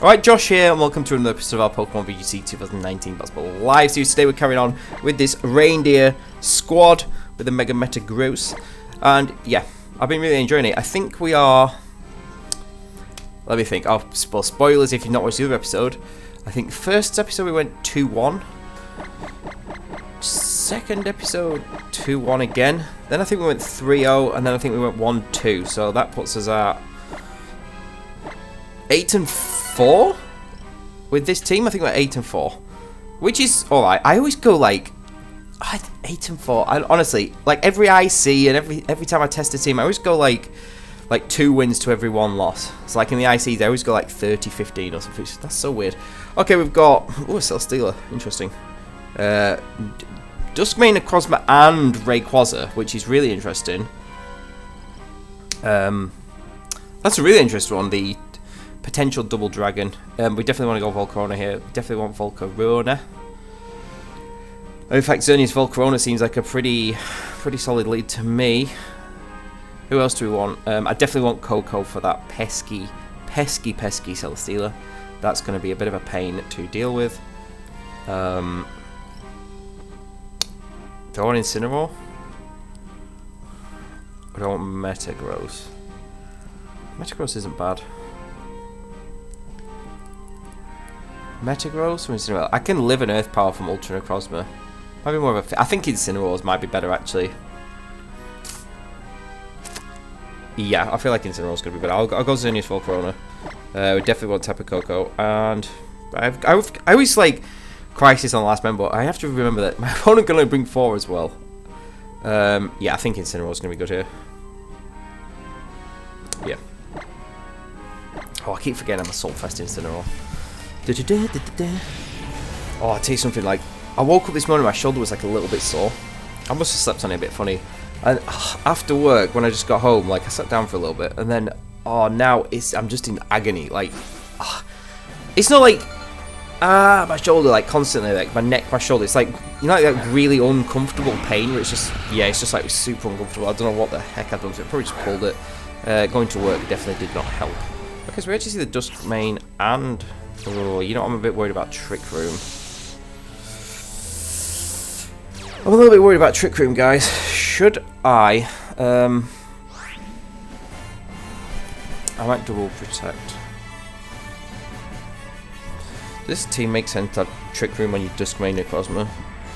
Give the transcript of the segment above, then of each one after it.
Alright, Josh here, and welcome to another episode of our Pokemon VGC 2019 Basketball Live Series. Today we're carrying on with this reindeer squad with the Mega Metagross. And yeah, I've been really enjoying it. I think we are... Let me think. I'll spoil spoilers if you've not watched the other episode. I think first episode we went 2-1. Second episode 2-1 again. Then I think we went 3-0, and then I think we went 1-2. So that puts us at 8-4 with this team. I think we're 8-4, which is alright. I always go like 8-4. I honestly, like every IC and every time I test a team, I always go like 2 wins to every 1 loss. It's like in the ICs, I always go like 30-15 or something. That's so weird. Okay, we've got a Celesteela. Interesting. Duskmane, Necrozma, and Rayquaza, which is really interesting. That's a really interesting one. The potential double dragon. We definitely want to go Volcarona here. We definitely want Volcarona. In fact, Xerneas Volcarona seems like a pretty solid lead to me. Who else do we want? I definitely want Coco for that pesky Celesteela. That's going to be a bit of a pain to deal with. Do I want Incineroar? Or do I want Metagross? Metagross isn't bad. Metagross or Incineroar? I can live an Earth Power from Ultra Necrozma. Might be more of a... I think Incineroar's might be better actually. Yeah, I feel like Incineroar's going to be better. I'll go Xerneas Volcarona. We definitely want Tapu Koko. And I always like Crisis on the last member, but I have to remember that my opponent going to bring 4 as well. Yeah, I think Incineroar's going to be good here. Yeah. Oh, I keep forgetting I'm a Saltfest Incineroar. Oh, I'll tell you something, like, I woke up this morning, my shoulder was like a little bit sore. I must have slept on it a bit funny. And after work, when I just got home, like, I sat down for a little bit, and then, oh, now I'm just in agony. Like, it's not like, my shoulder, like, constantly, like, my neck, my shoulder, it's like, you know, like that really uncomfortable pain where it's just, yeah, it's just, like, super uncomfortable. I don't know what the heck I've done to it. Probably just pulled it. Going to work definitely did not help. Okay, so we actually see the Duskmane and, oh, you know, I'm a bit worried about Trick Room. I'm a little bit worried about Trick Room, guys. Should I might double protect. This team makes sense to have Trick Room on your Duskmane Necrozma.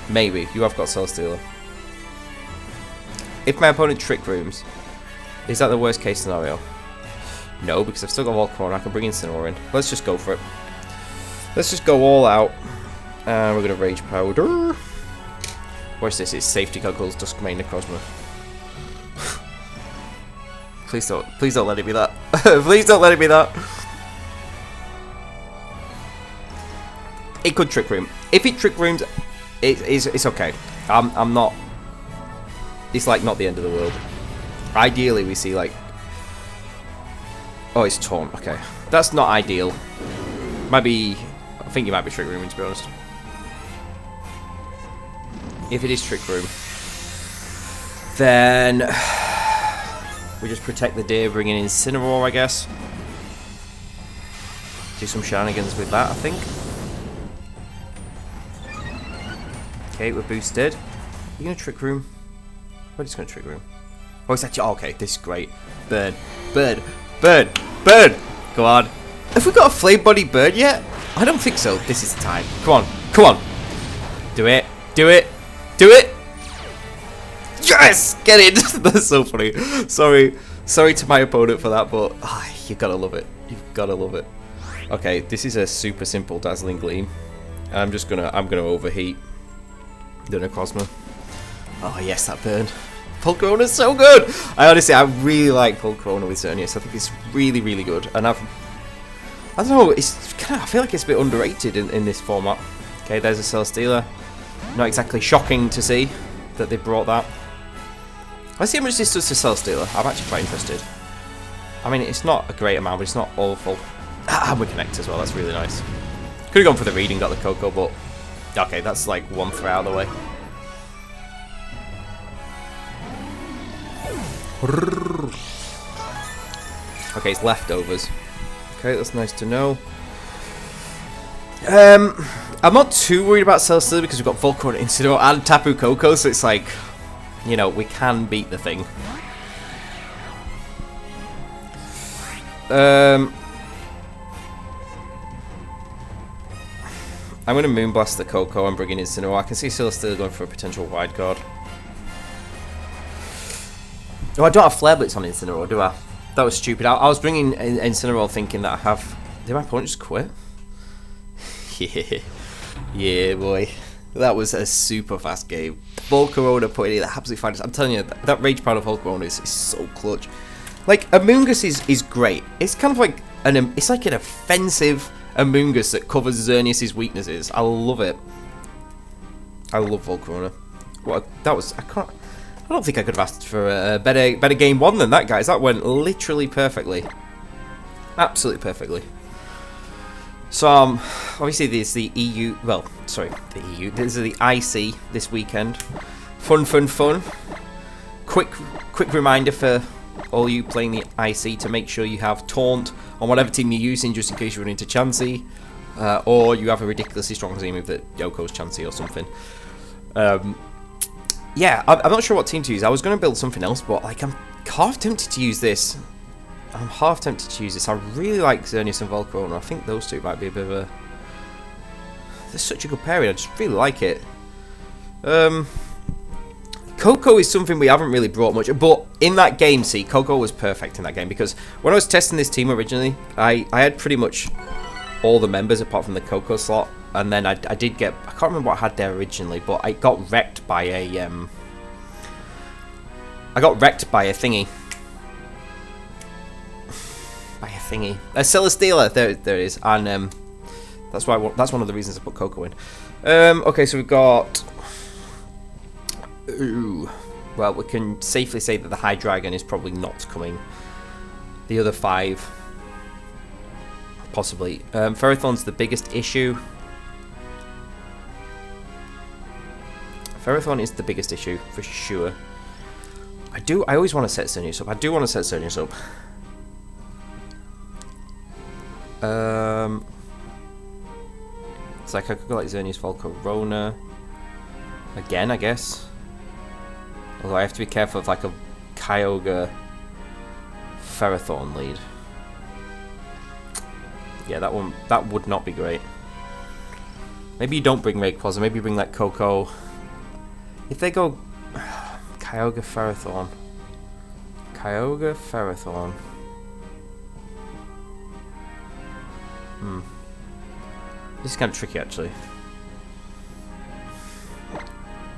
Maybe. You have got Celesteela. If my opponent Trick Rooms, is that the worst case scenario? No, because I've still got Volcarona. I can bring Incineroar in. Let's just go for it. Let's just go all out. And we're going to Rage Powder. Watch this, it's Safety Goggles, Duskmane Necrozma. Please don't let it be that. Please don't let it be that. It could Trick Room. If it Trick Rooms, it's okay. I'm not. It's like not the end of the world. Ideally, we see like. Oh, it's Taunt. Okay, that's not ideal. Might be. I think you might be Trick Rooming, to be honest. If it is Trick Room, then we just protect the deer, bring in Incineroar, I guess. Do some shenanigans with that, I think. Okay, we're boosted. Are you going to Trick Room? We're just going to Trick Room. Oh, it's actually... Oh, okay, this is great. Bird. Bird. Bird. Bird! Go on. Have we got a Flame Body Bird yet? I don't think so. This is the time. Come on. Come on. Do it. Do it. Do it! Yes! Get it! That's so funny. Sorry to my opponent for that, but you gotta love it. You've gotta love it. Okay, this is a super simple Dazzling Gleam. I'm gonna overheat the Necrozma. Oh yes, that burn. Volcarona's so good! I really like Volcarona with Xerneas. I think it's really, really good. And I don't know, I feel like it's a bit underrated in this format. Okay, there's a Celesteela. Not exactly shocking to see that they brought that. Let's see how much this does to Celesteela. I'm actually quite interested. I mean, it's not a great amount, but it's not awful. And we connect as well, that's really nice. Could have gone for the read and got the Coco, but... Okay, that's like 1 threat out of the way. Okay, it's leftovers. Okay, that's nice to know. I'm not too worried about Celesteela because we've got Volcarona, Incineroar, and Tapu Koko, so it's like, you know, we can beat the thing. I'm going to Moonblast the Koko and bring in Incineroar. I can see Celesteela going for a potential wide guard. Oh, I don't have Flare Blitz on Incineroar, do I? That was stupid. I was bringing Incineroar thinking that I have... Did my opponent just quit? Yeah. Yeah, boy. That was a super fast game. Volcarona putting it absolutely fine. I'm telling you, that Rage Powder Volcarona is so clutch. Like, Amoonguss is great. It's kind of like it's like an offensive Amoonguss that covers Xerneas' weaknesses. I love it. I love Volcarona. I don't think I could have asked for a better game one than that, guys. That went literally perfectly. Absolutely perfectly. So, obviously there's the EU, well, sorry, the EU, there's the IC this weekend. Fun. Quick reminder for all you playing the IC to make sure you have Taunt on whatever team you're using, just in case you run into Chansey, or you have a ridiculously strong team move that Yoko's Chansey or something. Yeah, I'm not sure what team to use. I was going to build something else, but like I'm half tempted to use this. I really like Xerneas and Volcarona. I think those two might be a bit of a... They're such a good pairing. I just really like it. Koko is something we haven't really brought much, but in that game, see, Koko was perfect in that game because when I was testing this team originally, I had pretty much all the members apart from the Koko slot, and then I did get... I can't remember what I had there originally, but I got wrecked by a... I got wrecked by a thingy. A Celesteela, there it is, and that's one of the reasons I put Koko in. Okay, so we've got. Well, we can safely say that the Hydreigon is probably not coming. The other 5, possibly. Ferrothorn's the biggest issue. Ferrothorn is the biggest issue for sure. I always want to set Xerneas up. I do want to set Xerneas up. It's like I could go like Xerneas Volcarona again, I guess. Although I have to be careful of like a Kyogre Ferrothorn lead. Yeah, that would not be great. Maybe you don't bring Rayquaza, maybe you bring like Koko. If they go Kyogre Ferrothorn. This is kind of tricky, actually.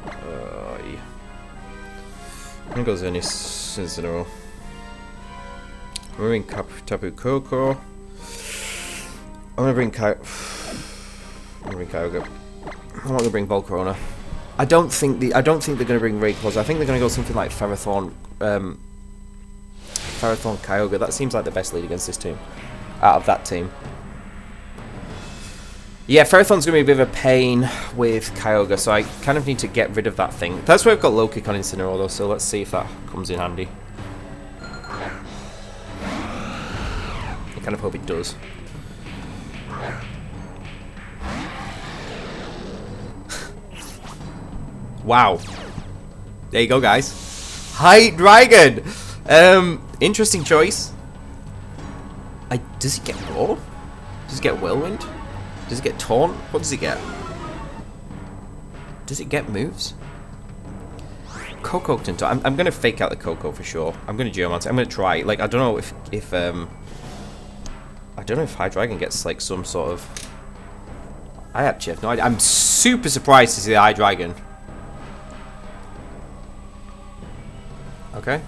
Yeah. I'm gonna go Xerneas Incineroar. I'm gonna bring Tapu Koko. I'm gonna bring Kyogre. I'm not gonna bring Volcarona. I don't think they're gonna bring Rayquaza. I think they're gonna go something like Ferrothorn. Ferrothorn Kyogre. That seems like the best lead against this team. Out of that team. Yeah, Ferrothorn's going to be a bit of a pain with Kyogre, so I kind of need to get rid of that thing. That's why I've got low kick on Incineroar though, so let's see if that comes in handy. I kind of hope it does. Wow. There you go, guys. Hydreigon! Interesting choice. Does he get Roar? Does he get Whirlwind? Does it get Taunt? What does it get? Does it get moves? Koko can Taunt. I'm going to fake out the Koko for sure. I'm going to Geomancer. I'm going to try. Like, I don't know if I don't know if Hydreigon gets like some sort of... I actually have no idea. I'm super surprised to see the Hydreigon. Okay.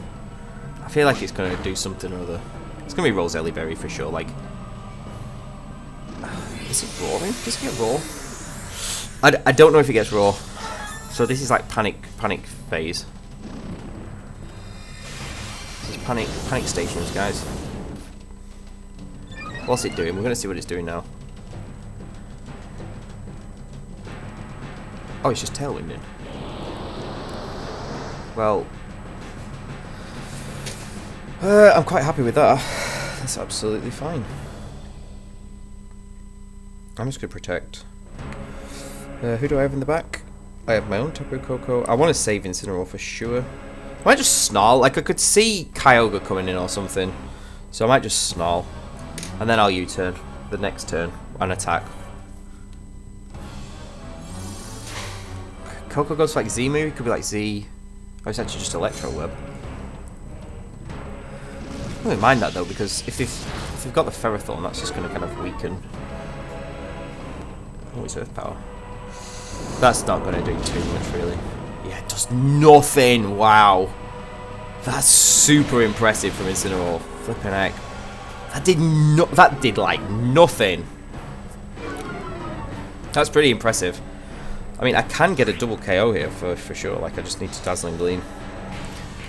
I feel like it's going to do something or other. It's going to be Roselli Berry for sure. Like... Is it roaring? Does it get raw? I don't know if it gets raw. So this is like panic phase. This is panic stations, guys. What's it doing? We're gonna see what it's doing now. Oh, it's just tailwinding. Well, I'm quite happy with that. That's absolutely fine. I'm just going to protect. Who do I have in the back? I have my own Tapu Koko. I want to save Incineroar for sure. I might just Snarl. Like, I could see Kyogre coming in or something. So I might just Snarl. And then I'll U-turn the next turn and attack. Koko goes for like Z move. It could be like Z. Oh, it's actually just Electro Web. I don't really mind that though, because if they've got the Ferrothorn, that's just going to kind of weaken. Oh, it's Earth Power. That's not going to do too much, really. Yeah, it does nothing. Wow. That's super impressive from Incineroar. Flipping heck. That did like nothing. That's pretty impressive. I mean, I can get a double KO here for sure. Like, I just need to Dazzling Gleam.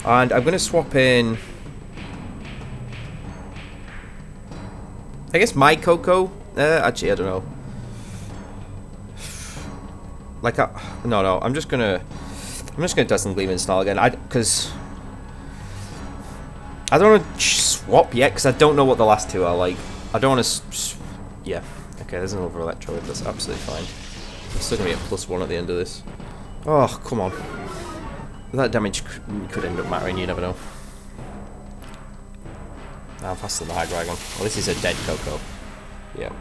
And I'm going to swap in... I guess my Koko. Actually, I don't know. Like, no. I'm just gonna Dazzling Gleam and Snarl again. Because I don't want to swap yet, because I don't know what the last two are like. I don't want to. Yeah. Okay, there's another Electro. That's absolutely fine. It's still gonna be a +1 at the end of this. Oh, come on. That damage could end up mattering. You never know. I'm faster than the Hydreigon. Well, this is a dead Koko. Yeah.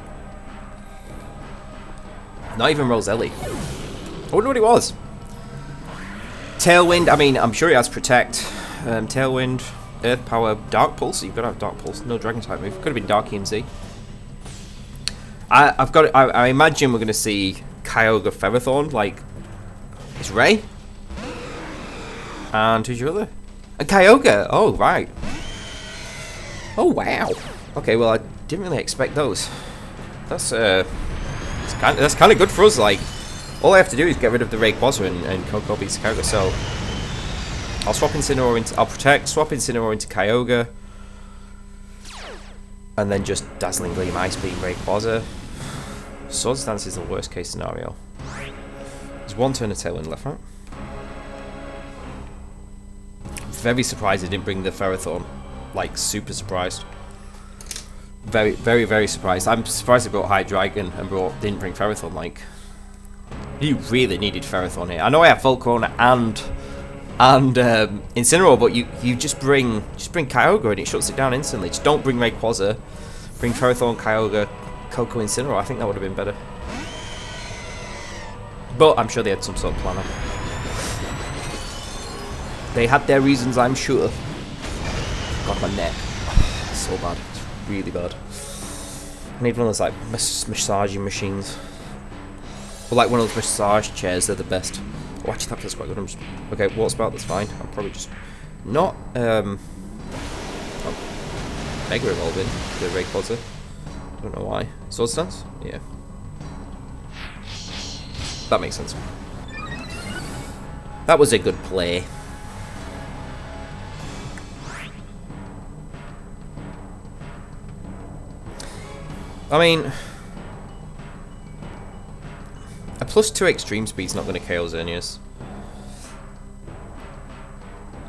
Not even Roselli. I wonder what it was. Tailwind. I mean, I'm sure he has Protect. Tailwind, Earth Power, Dark Pulse. You've got to have Dark Pulse. No Dragon type move. Could have been Dark EMZ. I imagine we're going to see Kyogre Ferrothorn. Like, it's Ray. And who's your other? A Kyogre. Oh, right. Oh, wow. Okay, well, I didn't really expect those. That's kind of good for us. Like, all I have to do is get rid of the Rayquaza and Koko beats Kyogre. So I'll swap Incineroar into... I'll protect, swap Incineroar into Kyogre. And then just Dazzling Gleam, Ice Beam, Rayquaza. Swords Dance is the worst case scenario. There's one turn of Tailwind left, right? I'm very surprised they didn't bring the Ferrothorn. Like, super surprised. Very, very, very surprised. I'm surprised they brought Hydreigon and didn't bring Ferrothorn. Like, you really needed Ferrothorn here. I know I have Volcarona and Incineroar, but you just bring Kyogre and it shuts it down instantly. Just don't bring Rayquaza. Bring Ferrothorn, Kyogre, Koko, Incineroar. I think that would have been better. But I'm sure they had some sort of planner. They had their reasons, I'm sure. God, my neck. So bad. It's really bad. I need one of those like massaging machines. Or like one of those massage chairs, they're the best. Oh, actually that feels quite good. Okay, what's about? That's fine. I'm probably just not Mega Evolving the Rayquaza. I don't know why. Sword Stance? Yeah. That makes sense. That was a good play. I mean, a +2 extreme speed's not going to KO Xerneas.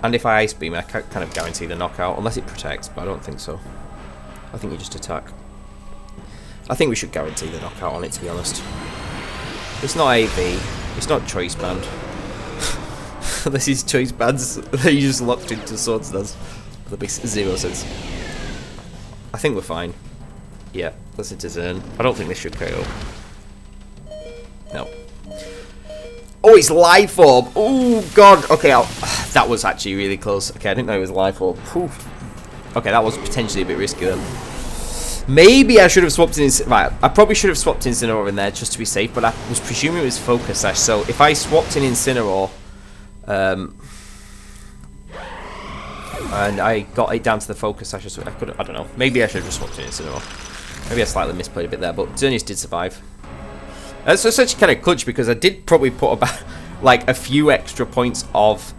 And if I Ice Beam, I can't kind of guarantee the knockout, unless it protects, but I don't think so. I think you just attack. I think we should guarantee the knockout on it, to be honest. It's not AV, it's not Choice Band. This is Choice Bands that you just locked into Swords Dance. That makes 0 sense. I think we're fine. Yeah, that's it to Zern. I don't think this should KO. No. Oh, it's Life Orb! Oh, God! Okay, that was actually really close. Okay, I didn't know it was Life Orb. Oof. Okay, that was potentially a bit risky then. Maybe I should have swapped in... Right, I probably should have swapped Incineroar in there just to be safe, but I was presuming it was Focus Sash, so if I swapped in Incineroar... and I got it down to the Focus Sash, so I don't know. Maybe I should have just swapped in Incineroar. Maybe I slightly misplayed a bit there, but Xerneas did survive. So it's actually kind of clutch because I did probably put about like a few extra points of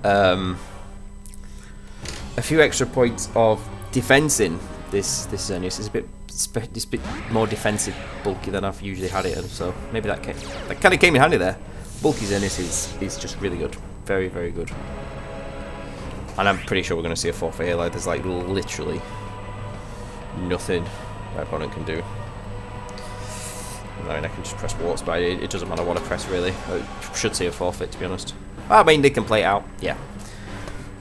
defense in this Xerneas. It's a bit more defensive, bulky than I've usually had it, and so maybe that kind of came in handy there. Bulky Xerneas is just really good, very, very good. And I'm pretty sure we're going to see a forfeit here. Like, there's like literally nothing my opponent can do. I mean, I can just press warts, but it doesn't matter what I press, really. I should see a forfeit, to be honest. I mean, they can play it out. Yeah.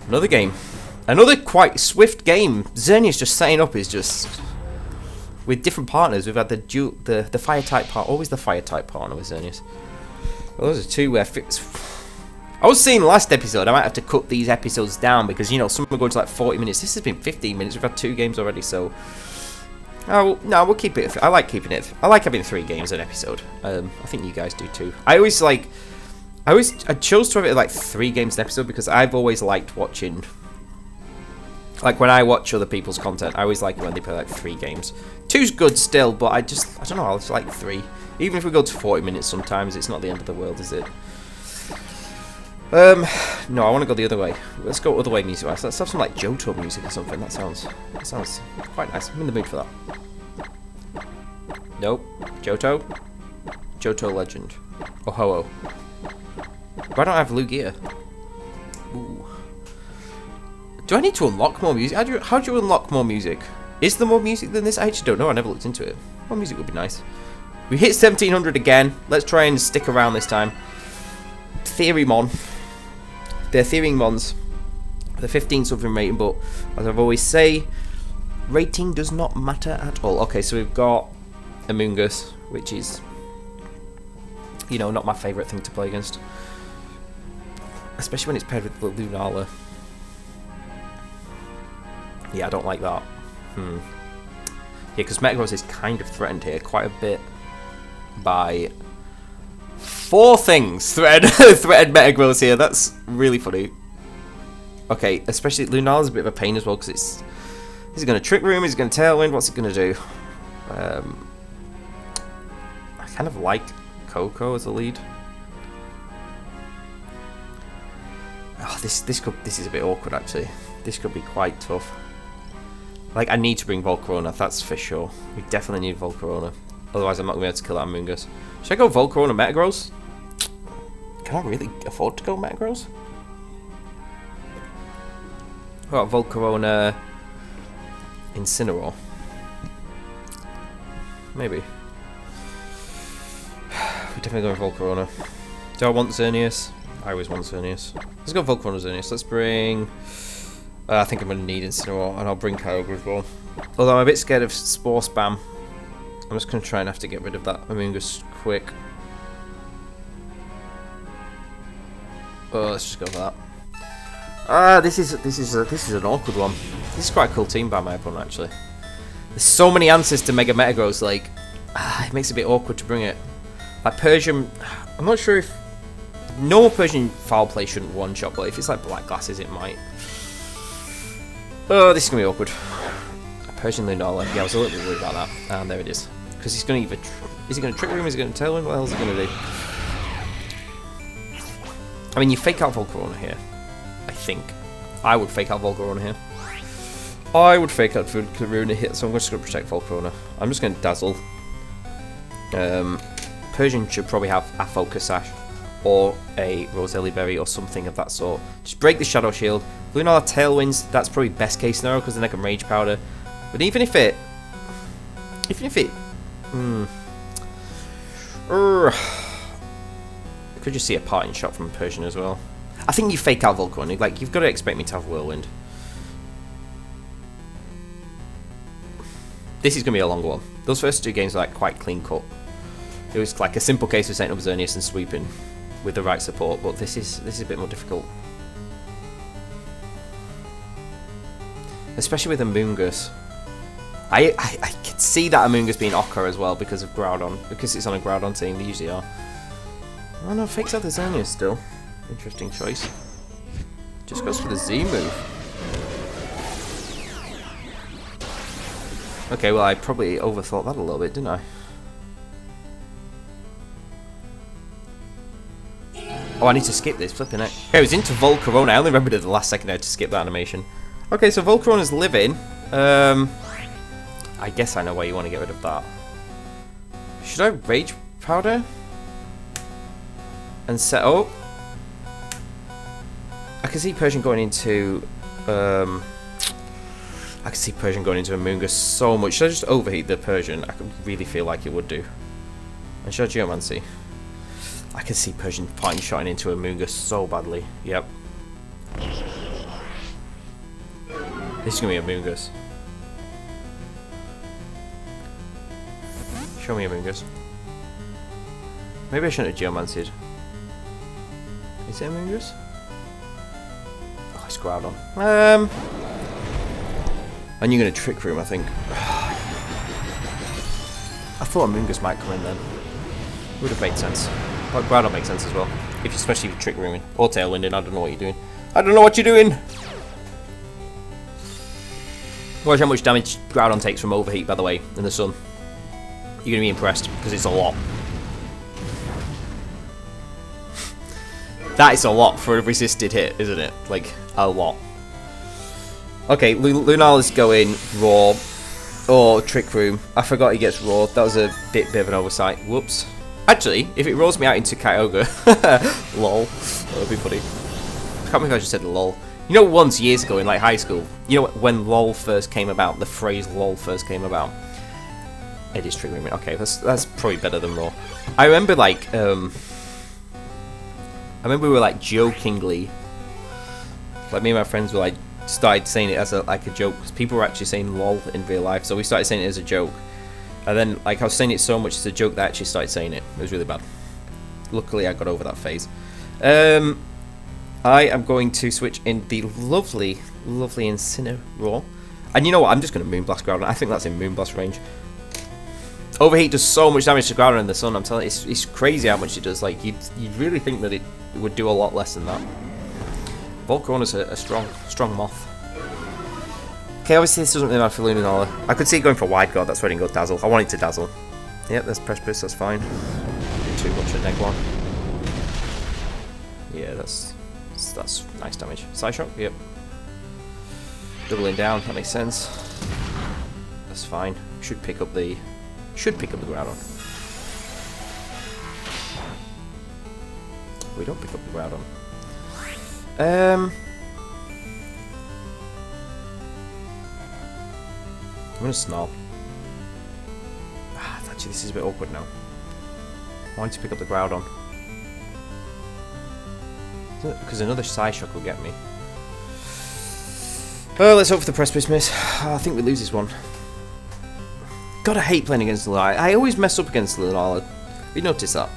Another game. Another quite swift game. Xerneas just setting up is just... With different partners, we've had the fire-type part. Always the fire-type partner with Xerneas. Well, those are two where... I was saying last episode, I might have to cut these episodes down because, you know, some are going to like 40 minutes. This has been 15 minutes. We've had 2 games already, so... Oh, no, we'll keep it. I like keeping it. I like having 3 games an episode. I think you guys do too. I chose to have it like 3 games an episode because I've always liked watching... Like, when I watch other people's content, I always like it when they play like 3 games. 2's good still, but I don't know, I just like 3. Even if we go to 40 minutes sometimes, it's not the end of the world, is it? No, I want to go the other way. Let's go other way music-wise. Let's have some like Johto music or something. That sounds quite nice. I'm in the mood for that. Nope. Johto? Johto Legend. Oh, Ho-Oh. Why don't I have Lugia? Ooh. Do I need to unlock more music? How do you unlock more music? Is there more music than this? I actually don't know. I never looked into it. More music would be nice. We hit 1700 again. Let's try and stick around this time. Theorymon. They're Theorymons. They're 15 something rating, but as I've always say, rating does not matter at all. Okay, so we've got Amoonguss, which is, you know, not my favourite thing to play against. Especially when it's paired with Lunala. Yeah, I don't like that. Yeah, because Metagross is kind of threatened here quite a bit by 4 things. Threatened Metagross here. That's really funny. Okay, especially Lunala's a bit of a pain as well because is he going to Trick Room? Is he going to Tailwind? What's it going to do? I kind of like Coco as a lead. Oh, this is a bit awkward actually. This could be quite tough. Like, I need to bring Volcarona, that's for sure. We definitely need Volcarona. Otherwise, I'm not going to be able to kill that Amoonguss. Should I go Volcarona Metagross? Can I really afford to go Metagross? What about Volcarona Incineroar? Maybe. We're definitely going Volcarona. Do I want Xerneas? I always want Xerneas. Let's go Volcarona Xerneas. Let's bring... I think I'm going to need Incineroar, and I'll bring Kyogre as well. Although I'm a bit scared of Spore Spam. I'm just going to try and have to get rid of that Amoonguss quick. Oh, let's just go for that. This is an awkward one. This is quite a cool team by my opponent, actually. There's so many answers to Mega Metagross, like... it makes it a bit awkward to bring it. Like Persian... I'm not sure if... Normal Persian Foul Play shouldn't one-shot, but if it's like Black Glasses, it might. Oh, this is going to be awkward. Persian Lunala. Yeah, I was a little bit worried about that. And there it is. Because he's going to either... Is he going to Trick Room? Is he going to Tailwind? What the hell is he going to do? I mean, you fake out Volcarona here. I think. I would fake out Volcarona here. I would fake out Volcarona here, so I'm just going to protect Volcarona. I'm just going to Dazzle. Persian should probably have a Focus Sash. Or a Roselli Berry or something of that sort. Just break the Shadow Shield. Lunala Tailwinds, that's probably best case scenario because then I can Rage Powder. But even if it... I could just see a parting shot from Persian as well. I think you fake out Volcarona. Like, you've got to expect me to have Whirlwind. This is going to be a longer one. Those first 2 games are like quite clean cut. It was like a simple case of setting up Xerneas and sweeping with the right support, but this is a bit more difficult. Especially with Amoonguss. I could see that Amoonguss being Ochre as well because of Groudon. Because it's on a Groudon team, they usually are. Oh no, fakes out the Xerneas still. Interesting choice. Just goes for the Z move. Okay, well I probably overthought that a little bit, didn't I? Oh, I need to skip this, flipping it. Okay, I was into Volcarona. I only remembered at the last second I had to skip that animation. Okay, so Volcarona's living. I guess I know why you want to get rid of that. Should I Rage Powder? And set up? I can see Persian going into... I can see Persian going into Amoonguss so much. Should I just overheat the Persian? I could really feel like it would do. And should I Geomancy? I can see Persian Parting Shot into Amoonguss so badly. Yep. This is going to be Amoonguss. Show me Amoonguss. Maybe I shouldn't have Geomancied. Is it Amoonguss? Oh, it's Groudon. And you're going to Trick Room, I think. I thought Amoonguss might come in then. Would have made sense. But Groudon makes sense as well. Especially if you Trick Rooming. Or Tailwinding, I don't know what you're doing. I don't know what you're doing! Watch how much damage Groudon takes from Overheat, by the way, in the sun. You're going to be impressed, because it's a lot. That is a lot for a resisted hit, isn't it? Like, a lot. Okay, Lunala's going Raw. Or Trick Room. I forgot he gets Raw. That was a bit of an oversight. Whoops. Actually, if it rolls me out into Kyogre. Lol. That would be funny. I can't believe I just said lol. You know, once years ago in like high school, you know when lol first came about, the phrase lol first came about. It is Trick Room. Okay, that's probably better than Raw. I remember like we were like jokingly, like me and my friends were like started saying it as a joke because people were actually saying lol in real life, so we started saying it as a joke. And then like I was saying it so much as a joke that I actually started saying it. It was really bad. Luckily I got over that phase. I am going to switch in the lovely Incineroar. And you know what? I'm just going to Moonblast Groudon. I think that's in Moonblast range. Overheat does so much damage to Groudon in the sun. I'm telling you, it's crazy how much it does. Like you'd really think that it would do a lot less than that. Volcarona a strong moth. Okay, obviously this doesn't really matter for Lunala. I could see it going for Wide Guard. That's why I didn't go Dazzle. I wanted to Dazzle. Yep, there's Precipice. That's fine. Too much at Neg 1. Yeah, that's nice damage. Psyshock. Yep. Doubling down. That makes sense. That's fine. Should pick up the Groudon. We don't pick up the Groudon. I'm gonna Snarl. Actually, this is a bit awkward now. I want to pick up the Groudon. Because another Psyshock will get me. Oh, let's hope for the Precipice miss. I think we lose this one. God, I hate playing against Lunala. I always mess up against Lunala. You notice that?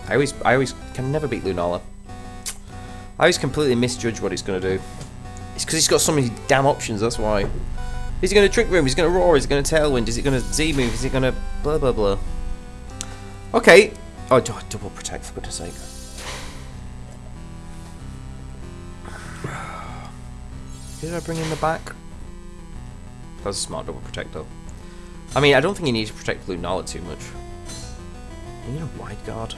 I always can never beat Lunala. I always completely misjudge what he's going to do. It's because he's got so many damn options, that's why. Is he going to Trick Room? Is he going to Roar? Is he going to Tailwind? Is he going to Z-Move? Is he going to blah blah blah? Okay. Oh, double protect, for goodness sake. Did I bring in the back? That was a smart double protect though. I mean, I don't think you need to protect Lunala too much. You need a Wide Guard.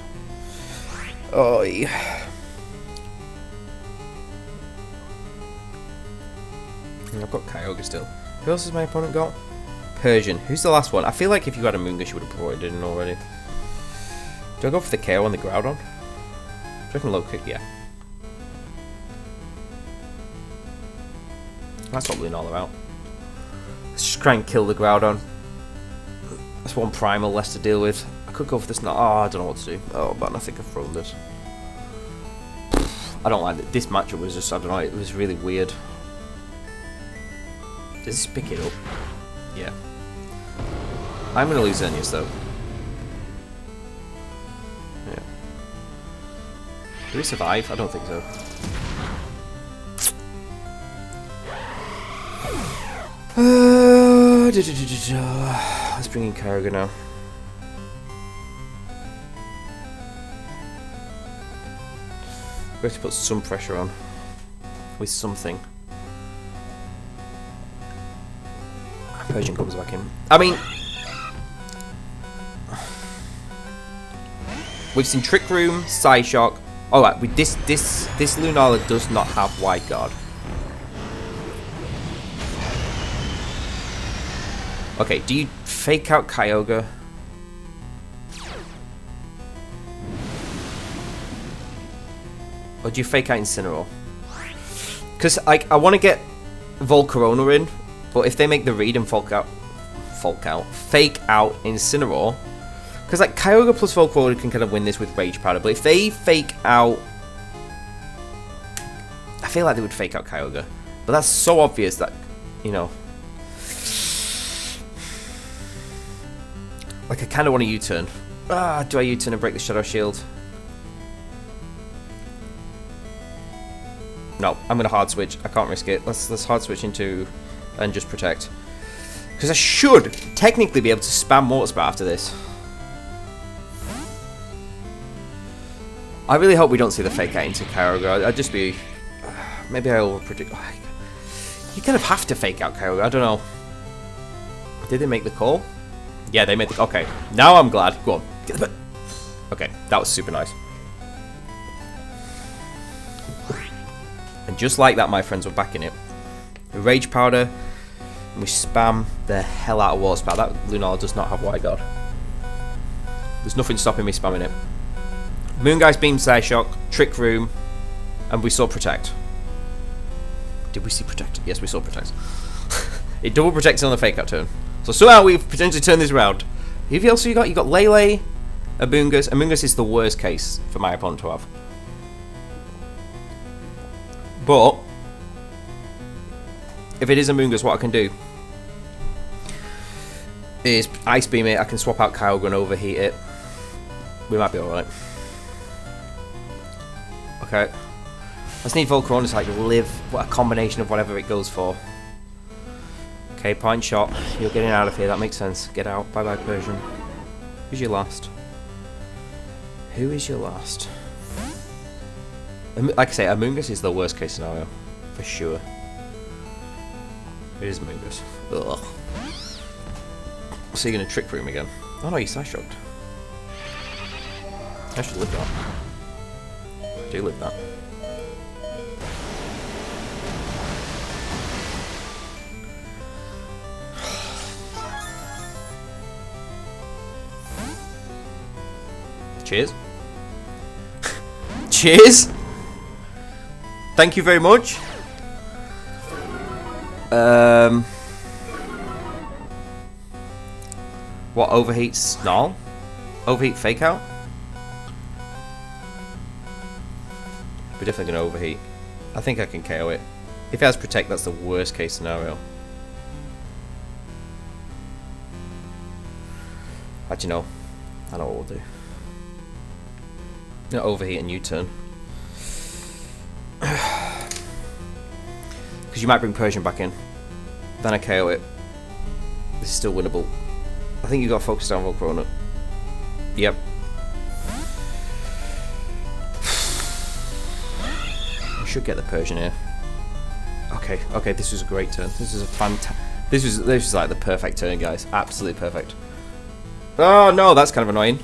Oh, yeah. I've got Kyogre still. Who else has my opponent got? Persian. Who's the last one? I feel like if you had a Moongush, you would have brought it in already. Do I go for the KO on the Groudon? Do you reckon low kick? Yeah. That's what Lunala out. Let's just try and kill the Groudon. That's one primal less to deal with. I could go for this now. Oh, I don't know what to do. Oh, but I think I've thrown this. I don't like it. This matchup was just, I don't know, it was really weird. Does this pick it up? Yeah. I'm going to lose Xerneas though. Yeah. Do we survive? I don't think so. Let's bring in Kyogre now. We have to put some pressure on with something. Persian comes back in. I mean, we've seen Trick Room, Psyshock. All right, with this Lunala does not have Wide Guard. Okay, do you fake out Kyogre? Or do you fake out Incineroar? Because I want to get Volcarona in, but if they make the read and fake out Incineroar, Because like Kyogre plus Volcarona can kind of win this with Rage Powder, but if they fake out, I feel like they would fake out Kyogre, but that's so obvious that, you know, like I kind of want to U-turn. Do I U-turn and break the Shadow Shield? No, I'm gonna hard switch. I can't risk it. Let's hard switch into and just protect, because I should technically be able to spam Water Spout after this. I really hope we don't see the fake out into Kyogre. I'd just be... maybe I overpredict. You kind of have to fake out Kyogre. I don't know. Did they make the call? Yeah, they made the... okay, now I'm glad. Go on. Get the... okay, that was super nice. And just like that, my friends, were back in it. We Rage Powder, and we spam the hell out of Water Spout. That Lunala does not have Wide Guard. There's nothing stopping me spamming it. Moongeist Beam, Psyshock, Trick Room, and we saw Protect. Did we see Protect? Yes, we saw Protect. It double protected on the fake out turn. So somehow we've potentially turned this around. Who else you got? You got Lele, Amoonguss. Amoonguss is the worst case for my opponent to have. But if it is Amoonguss, what I can do is Ice Beam it. I can swap out Kyogre and overheat it. We might be alright. Okay. I just need Volcarona to like live a combination of whatever it goes for. Okay, point shot. You're getting out of here. That makes sense. Get out. Bye bye, Persian. Who's your last? Who is your last? Like I say, Amoonguss is the worst case scenario. For sure. It is Amoonguss. Ugh. So you're going to Trick Room again. Oh no, you Psyshocked. I should live that. I do live that. Cheers. Cheers. Thank you very much. What, overheat Snarl? Overheat Fake Out? We're definitely going to overheat. I think I can KO it. If it has Protect, that's the worst case scenario. Actually, no. I know what we'll do. Not overheat and U-turn. Because you might bring Persian back in. Then I KO it. This is still winnable. I think you got to focus down Volcarona. Yep. We should get the Persian here. Okay, okay, this was a great turn. This was a fantastic. This was like the perfect turn, guys. Absolutely perfect. Oh no, that's kind of annoying.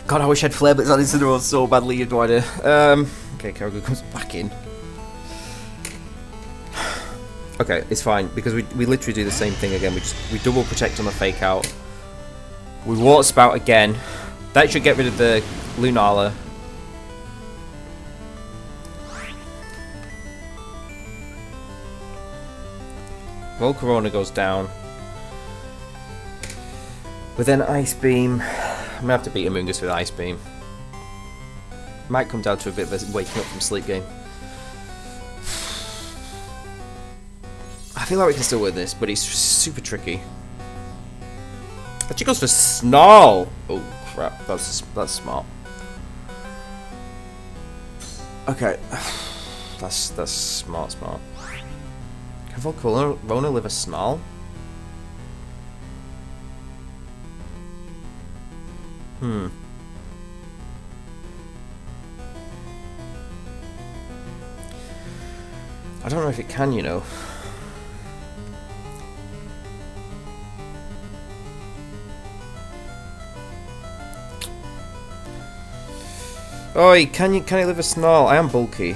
God, I wish I had Flare Blitz on Incineroar so badly. You have no idea. Okay, Kyogre comes back in. Okay, it's fine because we literally do the same thing again. We double protect on the fake out. We Water Spout again. That should get rid of the Lunala. Volcarona goes down. But then Ice Beam. I'm gonna have to beat Amoonguss with Ice Beam. Might come down to a bit of a waking up from sleep game. I feel like we can still win this, but it's super tricky. Actually goes for Snarl. Oh crap, that's smart. Okay, that's smart. Can Volcarona live a Snarl? I don't know if it can, you know. Oi, can you live a Snarl? I am bulky.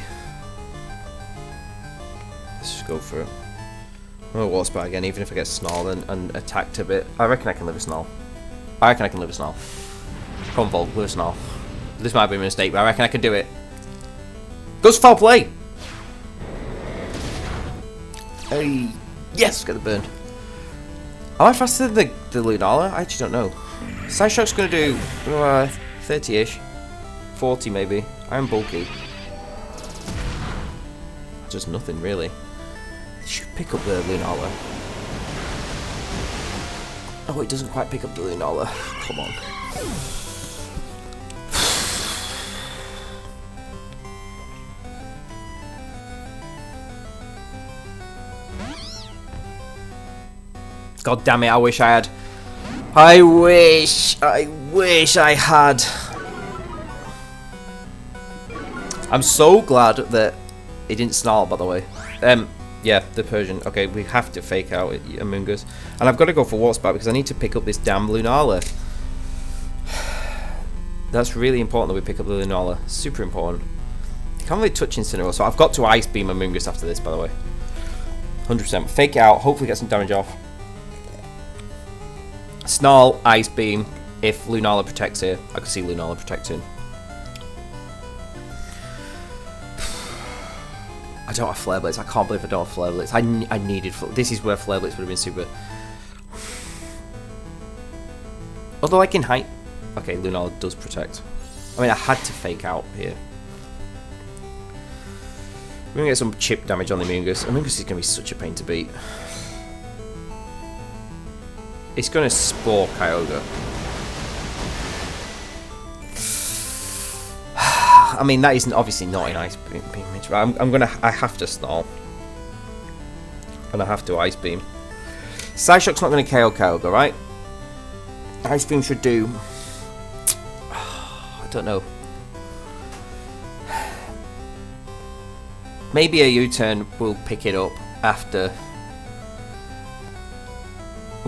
Let's just go for it. I'm gonna Water Spout again, even if I get Snarl and attacked a bit. I reckon I can live a Snarl. I reckon I can live a Snarl. Come on, Volk, live a Snarl. This might be a mistake, but I reckon I can do it. Goes foul play! Hey, yes, get the burn. Am I faster than the Lunala? I actually don't know. Psyshock's going to do 30-ish. 40 maybe. I'm bulky. Just nothing really. They should pick up the Lunala. Oh, it doesn't quite pick up the Lunala. Come on. God damn it, I wish I had. I wish I had. I'm so glad that it didn't snarl, by the way. Yeah, the Persian. Okay, we have to fake out Among Us. And I've got to go for Warp Spat because I need to pick up this damn Lunala. That's really important that we pick up the Lunala. Super important. I can't really touch Incineroar, so I've got to Ice Beam Among Us after this, by the way. 100%. Fake it out, hopefully get some damage off. Snarl, Ice Beam. If Lunala protects here, I can see Lunala protecting. I don't have Flare Blades. I can't believe I don't have Flare Blades. I needed. This is where Flare Blades would have been super. Although I can height. Okay, Lunala does protect. I mean, I had to fake out here. We're gonna get some chip damage on the Amoonguss. Amoonguss is gonna be such a pain to beat. It's gonna Spore Kyogre. I mean, that isn't obviously not an Ice Beam, but I have to Snarl. And I have to Ice Beam. Psyshock's not going to KO Kyogre, right? Ice Beam should do... I don't know. Maybe a U-turn will pick it up after...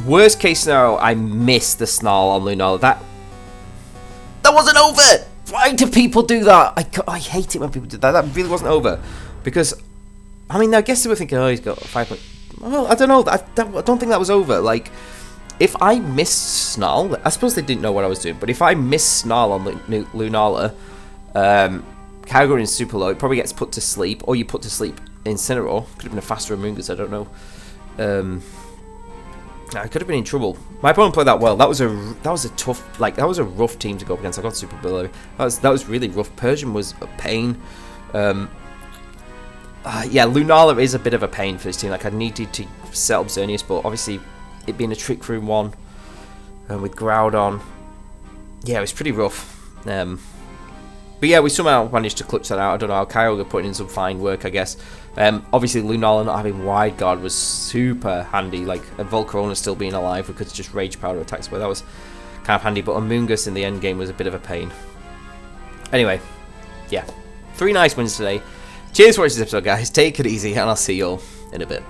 Worst case scenario, I miss the Snarl on Lunala. That wasn't over! Why do people do that? I hate it when people do that. That really wasn't over. Because, I mean, I guess they were thinking, oh, he's got 5 Well, I don't know. I don't think that was over. Like, if I missed Snarl, I suppose they didn't know what I was doing, but if I missed Snarl on Lunala, Kyogre is super low, it probably gets put to sleep, or you put to sleep Incineroar. Could have been a faster Amoonguss, I don't know. I could have been in trouble. My opponent played that well. That was a tough, like, that was a rough team to go up against. I got super below. That was really rough. Persian was a pain. Yeah, Lunala is a bit of a pain for this team. Like, I needed to set up Xerneas, but obviously it being a Trick Room one with Groudon, yeah, it was pretty rough. But yeah, we somehow managed to clutch that out. I don't know how Kyogre putting in some fine work, I guess. Obviously, Lunala not having Wide Guard was super handy. Like, Volcarona still being alive, we could just Rage Powder attacks, but that was kind of handy. But Amoonguss in the end game was a bit of a pain. Anyway, yeah. 3 nice wins today. Cheers for watching this episode, guys. Take it easy, and I'll see you all in a bit.